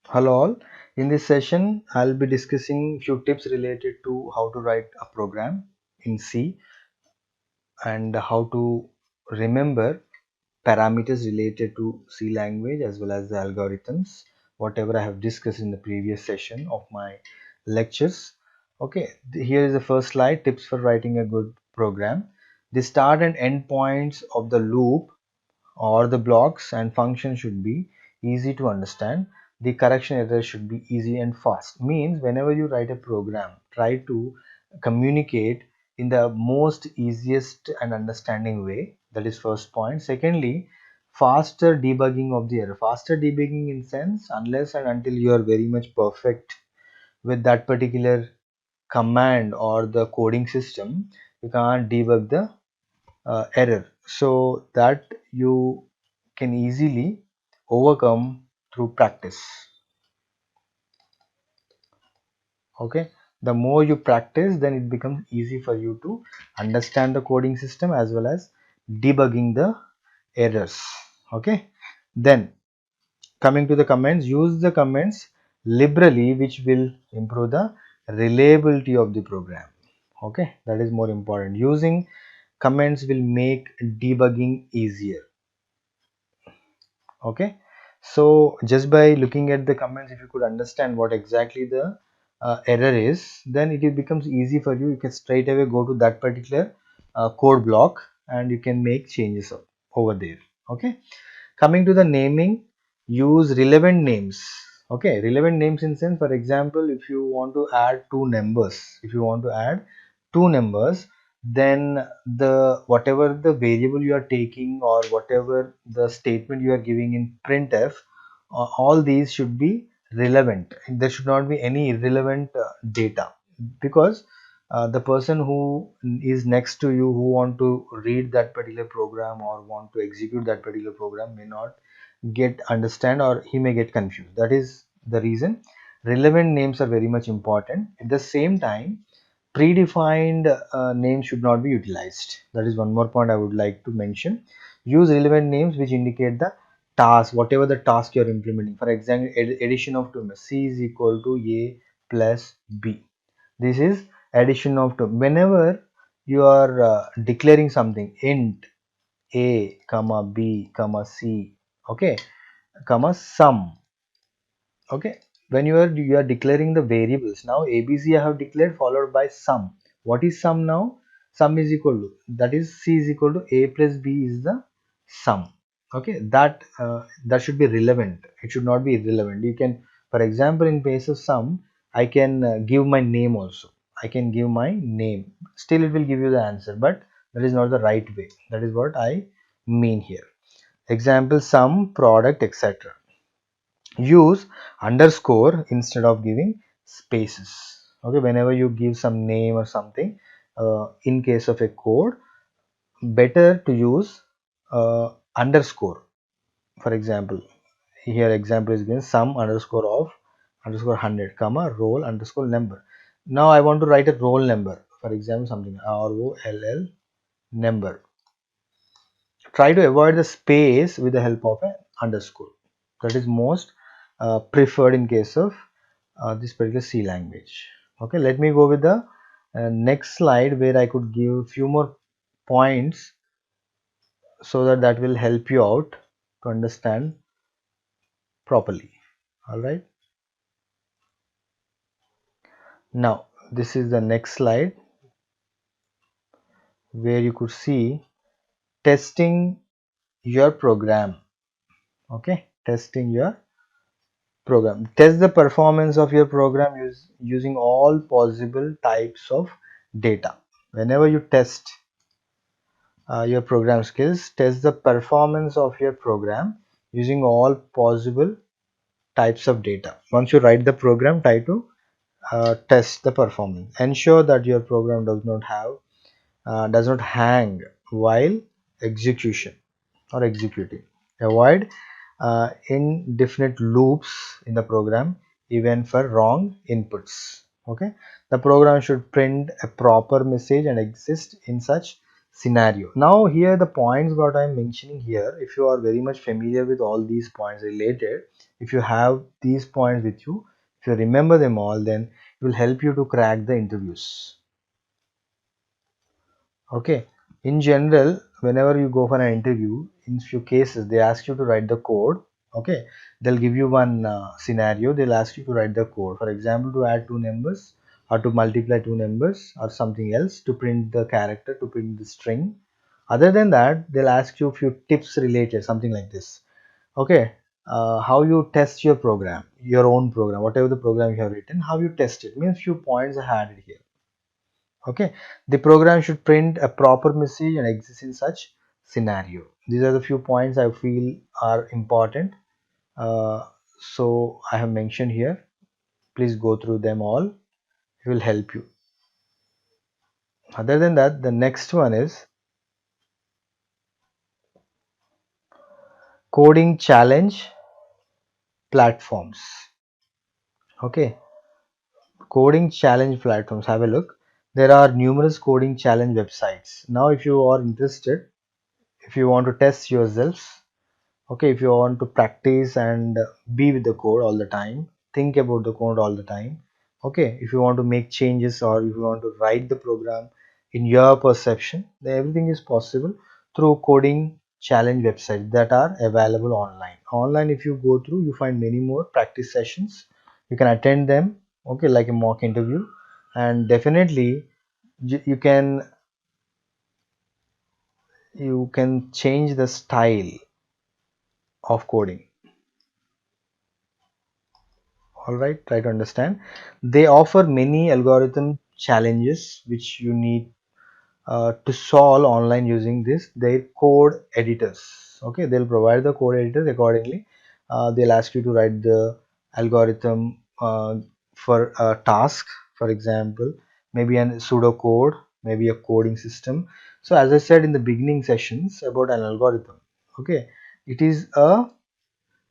Hello all. In this session, I'll be discussing few tips related to how to write a program in C and how to remember parameters related to C language as well as the algorithms, whatever I have discussed in the previous session of my lectures. Okay, here is the first slide, tips for writing a good program. The start and end points of the loop or the blocks and functions should be easy to understand. The correction errors should be easy and fast. Means whenever you write a program, try to communicate in the most easiest and understanding way. That is first point. Secondly, faster debugging of the error. Faster debugging in sense, unless and until you are very much perfect with that particular command or the coding system, you can't debug the error, so that you can easily overcome through practice. Okay, the more you practice, then it becomes easy for you to understand the coding system as well as debugging the errors. Okay, then coming to the comments, use the comments liberally, which will improve the reliability of the program. Okay, that is more important. Using comments will make debugging easier. Okay, so just by looking at the comments, if you could understand what exactly the error is, then it becomes easy for you. You can straight away go to that particular code block and you can make changes over there. Okay, coming to the naming, use relevant names. Okay, relevant names in sense, for example, if you want to add two numbers, then the whatever the variable you are taking or whatever the statement you are giving in printf, all these should be relevant. There should not be any irrelevant data, because the person who is next to you who want to read that particular program or want to execute that particular program may not get understand, or he may get confused. That is the reason relevant names are very much important. At the same time, predefined names should not be utilized. That is one more point I would like to mention. Use relevant names which indicate the task, whatever the task you are implementing. For example, addition of two, c is equal to a plus b. This is addition of two. Whenever you are declaring something, int a comma b comma c, okay, comma sum. Okay, when you are declaring the variables, now abc I have declared followed by sum. What is sum now? Sum is equal to, that is c is equal to a plus b is the sum. Okay, that should be relevant. It should not be irrelevant. You can, for example, in place of sum, I can give my name also. I can give my name, still it will give you the answer, but that is not the right way. That is what I mean here. Example, sum product etc. Use underscore instead of giving spaces. Okay, whenever you give some name or something, in case of a code, better to use underscore. For example, here example is given, sum underscore of underscore 100 comma roll underscore number. Now I want to write a roll number, for example, something roll number. Try to avoid the space with the help of an underscore. That is most preferred in case of this particular C language. Okay, let me go with the next slide where I could give few more points so that will help you out to understand properly. All right, now this is the next slide where you could see testing your program. Okay, testing your program. Test the performance of your program using all possible types of data. Whenever you test your program skills, test the performance of your program using all possible types of data. Once you write the program, try to test the performance. Ensure that your program does not hang while execution or executing. Avoid indefinite loops in the program, even for wrong inputs. Okay, the program should print a proper message and exist in such scenario. Now here the points what I'm mentioning here, if you are very much familiar with all these points related, if you have these points with you, if you remember them all, then it will help you to crack the interviews. Okay, in general, whenever you go for an interview, in few cases they ask you to write the code. Okay, they'll give you one scenario, they'll ask you to write the code, for example, to add two numbers or to multiply two numbers or something else, to print the character, to print the string. Other than that, they'll ask you a few tips related, something like this. Okay, how you test your program, your own program, whatever the program you have written, how you test it, means few points are added here. Okay, the program should print a proper message and exist in such scenario. These are the few points I feel are important. uh, so I have mentioned here. Please go through them all, it will help you. Other than that, the next one is coding challenge platforms. Okay, coding challenge platforms, have a look. There are numerous coding challenge websites. Now if you are interested, if you want to test yourselves, okay, if you want to practice and be with the code all the time, think about the code all the time. Okay, if you want to make changes or if you want to write the program in your perception, then everything is possible through coding challenge websites that are available online. If you go through, you find many more practice sessions, you can attend them, okay, like a mock interview. And definitely you can change the style of coding. All right, try to understand. They offer many algorithm challenges which you need to solve online using this their code editors. Okay, they'll provide the code editors accordingly. They'll ask you to write the algorithm for a task, for example, maybe an pseudo code, maybe a coding system. So as I said in the beginning sessions about an algorithm, okay, it is a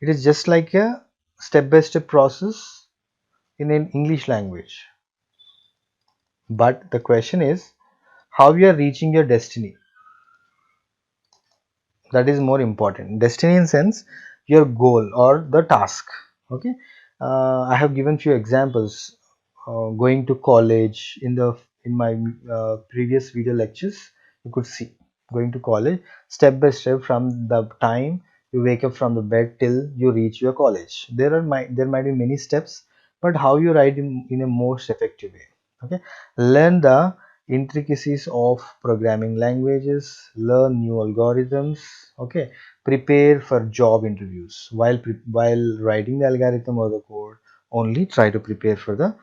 it is just like a step-by-step process in an English language. But the question is how you are reaching your destiny. That is more important. Destiny in sense your goal or the task. Okay, I have given few examples. Going to college in my previous video lectures, you could see going to college step by step from the time you wake up from the bed till you reach your college. There might be many steps, but how you write in a most effective way. Okay, learn the intricacies of programming languages, learn new algorithms. Okay, prepare for job interviews while writing the algorithm or the code. Only try to prepare for the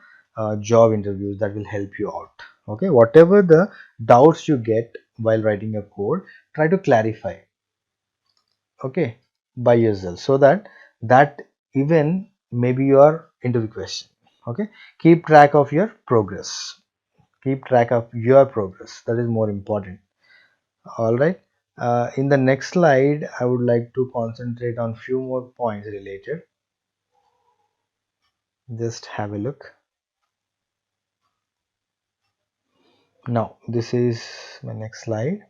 job interviews, that will help you out. Okay, whatever the doubts you get while writing a code, try to clarify, okay, by yourself, so that even maybe your interview question. Okay, keep track of your progress, keep track of your progress, that is more important. All right, in the next slide I would like to concentrate on few more points related. Just have a look. Now this is my next slide.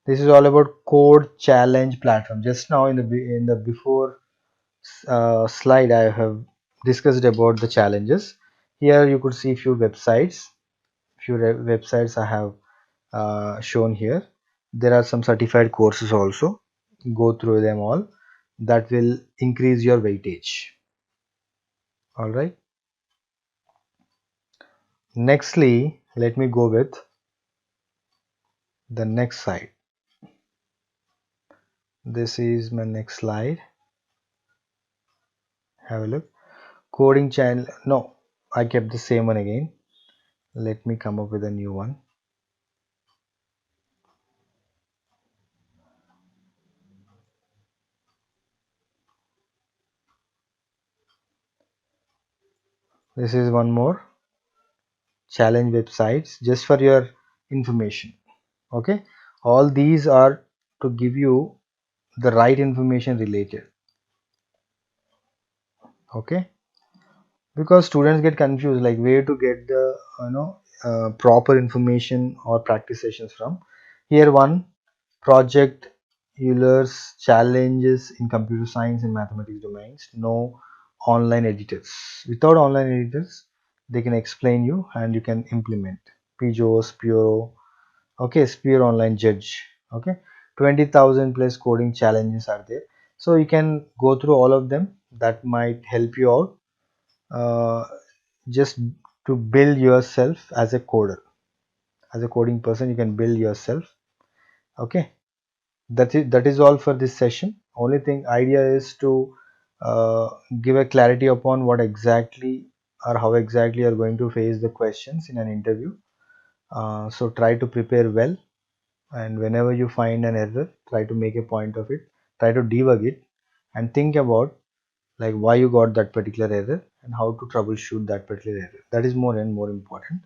This is all about code challenge platform. Just now in the before slide I have discussed about the challenges. Here you could see few websites, websites I have shown here. There are some certified courses also, go through them all, that will increase your weightage. All right, nextly let me go with the next slide. This is my next slide, have a look. Coding channel, no, I kept the same one again. Let me come up with a new one. This is one more challenge websites just for your information. Okay, all these are to give you the right information related. Okay, because students get confused like where to get the proper information or practice sessions from. Here one, project Euler's challenges in computer science and mathematics domains. No online editors. Without online editors, they can explain you and you can implement. Pijo, Spiro, okay, Spear Online Judge, okay, 20,000 plus coding challenges are there. So you can go through all of them. That might help you out, just to build yourself as a coder. As a coding person, you can build yourself. Okay, that is all for this session. Only thing idea is to uh, give a clarity upon what exactly or how exactly you are going to face the questions in an interview. So try to prepare well, and whenever you find an error, try to make a point of it, try to debug it, and think about like why you got that particular error and how to troubleshoot that particular error. That is more and more important.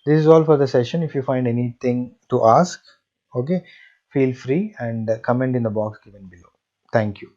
This is all for the session. If you find anything to ask, okay, feel free and comment in the box given below. Thank you.